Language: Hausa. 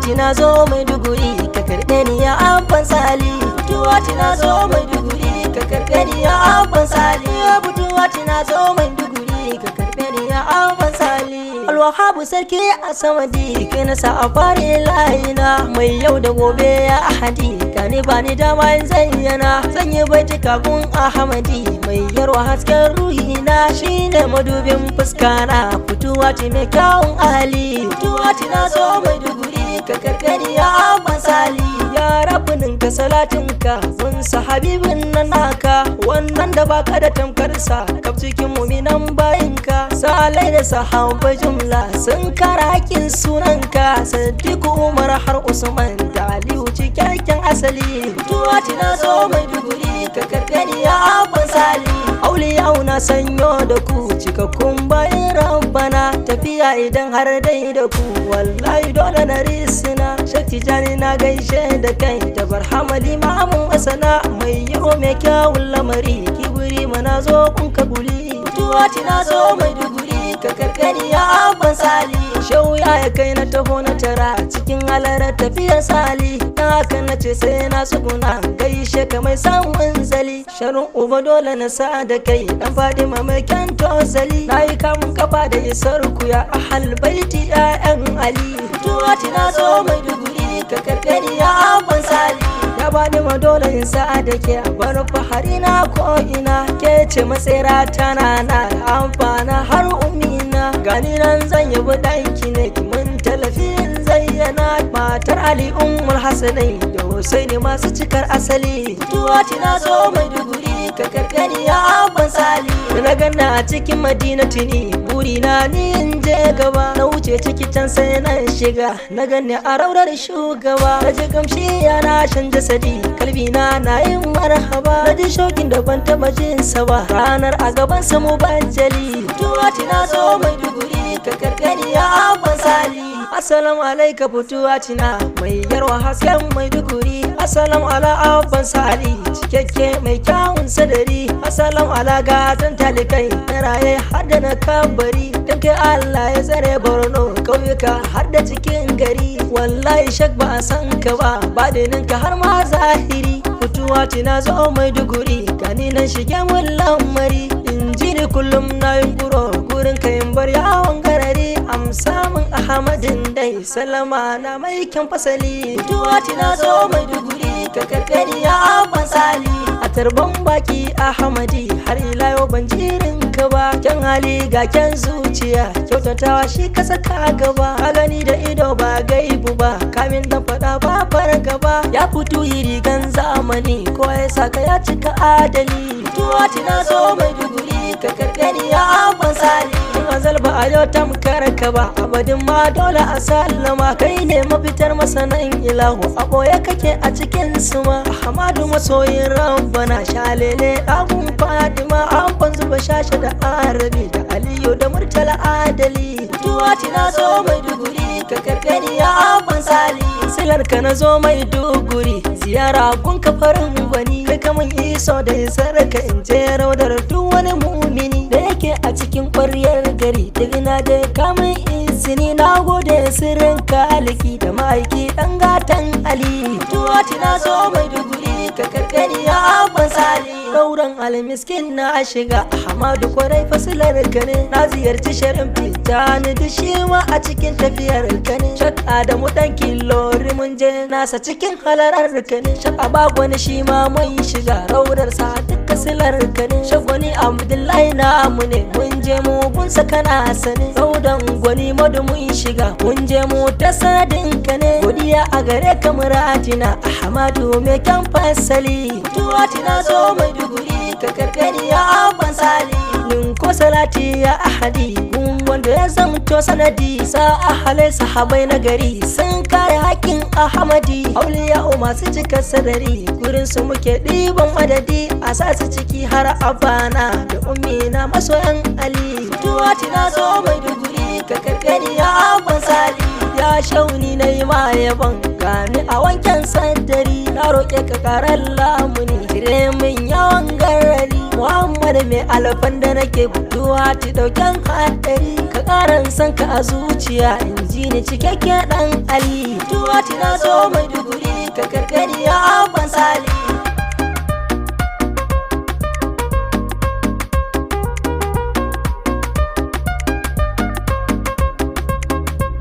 Fituwati na zo Maiduguri ka karɓe ni ya abban sali. Fituwati na zo Maiduguri ka karɓe ni ya abban sali. Fituwati na zo Maiduguri ka karɓe ni ya abban sali. Alwahabu sarki a samadi kai na sa a fare layina. Mai yau da gobe ya ahadi gani ba ni dama in zayyana. Zan yi baiti kafin Ahmadi mai yarwa hasken ruhina. Shine madubin fuskana Fituwati mai kyawun hali. Fituwati na zo Maiduguri ka karɓe ni ya abban sali. Ya rabbinin ka salatinka gunsa habibin nan naka, wannan da baka da tamkarsa kaf cikin muminan bayinka. Salai da sahabbai jumla sun kara haƙin sunanka. Sadiku Umar har Usman da Aliyu cikakken asali. Fituwati na zo Maiduguri ka karɓe ni ya abban sali. Auliyau na sanyo da ku cikakkun bayin rabbana. Tafiya idan har dai da ku wallahi dole na risina. Shakti jani na gaishe da kai da barhama limamin masana. Mai yaro mai kyawun lamari kiburi mana zo kun kabuli. Fituwati na zo Maiduguri ka karɓe ni ya abban sali. Shau ya kai na taho na tara cikin halarar tafiyar sali. Dan haka na ce sai na tsuguna gaishe ka mai samun zali. Sharin uba dole na sa da kai dan Fadima mai kyan tosali. Na yi kamun kafa da isar ku ya ahal baiti ƴaƴan Ali. Fituwati na zo Maiduguri ka karɓe ni ya abban sali. Ya bani ma dole in sa da ke bar fahari na ko ina. Ke ce matsira tana na amfana har umina. Gani nan zan yi danki ne mun talafin zayyana. Matar Ali Ummul Hasanai da Husaini masu cikar asali. Fituwati na zo Maiduguri ka karɓe ni ya abban sali. Na ganna a cikin Madina tuni burina ni in je gaba. Na wuce ciki can sai na shiga na ganni a raurar shugaba. Na ji gamshi yana shan jasadi kalbina na yin marhaba. Na ji shaukin da ban taɓa jinsa ba ranar a gaban sa mu bajali. Fituwati na zo Maiduguri ka karɓe ni ya abban sali. Assalamu alaika Fituwati na mai yarwa hasken Maiduguri. Assalamu ala abban sali cikakke mai kyawun sadari. Assalamu ala gatan talikai na raye har da na kabari. Dan kai Allah ya tsare Borno kauyuka har da cikin gari. Wallahi shak ba a san ka ba badininka har ma zahiri. Fituwati na zo Maiduguri gani nan shige mun lamari. In ji ni kullum na yin gurin kayin bar yawon garari. Amsa min Ahmadin dai salama na mai kyan fasali. Fituwati na zo Maiduguri ka karɓe ni ya abban sali. A tarban baki Ahmadi har ila yau ban jirin ka ba. Kyan hali ga kyan zuciya kyautatawa shi ka saka gaba. Ka gani da ido ba gaibu ba kamin da faɗa ba farga ba. Ya fito yi rigan zamani ko ya saka ya cika adali. Fituwati na zo Maiduguri ka karɓe ni ya abban sali. Azal ba a yau tamkar ka ba abadin ma dole a sallama. Kai ne mafitar masanan ilahu a ɓoye kake a cikin suma. Ahmadu masoyin rabbana shalele ɗagun Fadima. Abban zuba shashe da Arabi da Aliyu da Murtala adali. Fituwati na zo Maiduguri ka karɓe ni ya abban sali. Silar ka na zo Maiduguri ziyara gun ka farin gwani. Kai kamun iso da isar ka in je raudar duk wani mumini da yake a cikin ƙwaryar gari. Duk na da kamun izini na gode sirrin kaliki da ma'aiki ɗan gatan Ali. Fituwati na zo Maiduguri ka karɓe ni ya abban sali. Rauran almiskin na shiga Ahmadu kwarai fasilar ka ne. Na ziyarci Sharif Tijjani da shi ma a cikin tafiyar ka ne. Shak Adamu ɗan Kilori mun je nasa cikin halarar ka ne. Shak Abagwani shi ma mun shiga raurar sa duka silar ka ne. Shak Gwani Abdullahi namu ne mun je mu gunsa kana sane. Raudan Gwani Madu mun shiga mun je mu ta sanadin ka ne. Godiya a gare ka muratina Ahmadu mai kyan fasali. Fituwati na zo Maiduguri ka karɓe ni ya abban sali. Ninko salati ya ahadi gun wanda ya zamto sanadi. Sa ahalai sahabai na gari sun kare haƙƙin Ahmadi. Auliya'u masu cika sadari gurin su muke ɗiban madadi. A sa su ciki har abana da ummina masoyan Ali. Fituwati na zo Maiduguri ka karɓe ni ya abban sali. Ya shauni na yi ma yaban gani a wanken sadari. Na roƙe ka karar lamuni kire min yawan garari. Muhammad mai alfan da nake buduwa ti dauken haɗari ka ƙaran san ka a zuciya in ji ni cikakken ɗan Ali buduwa ti na zo mai duguri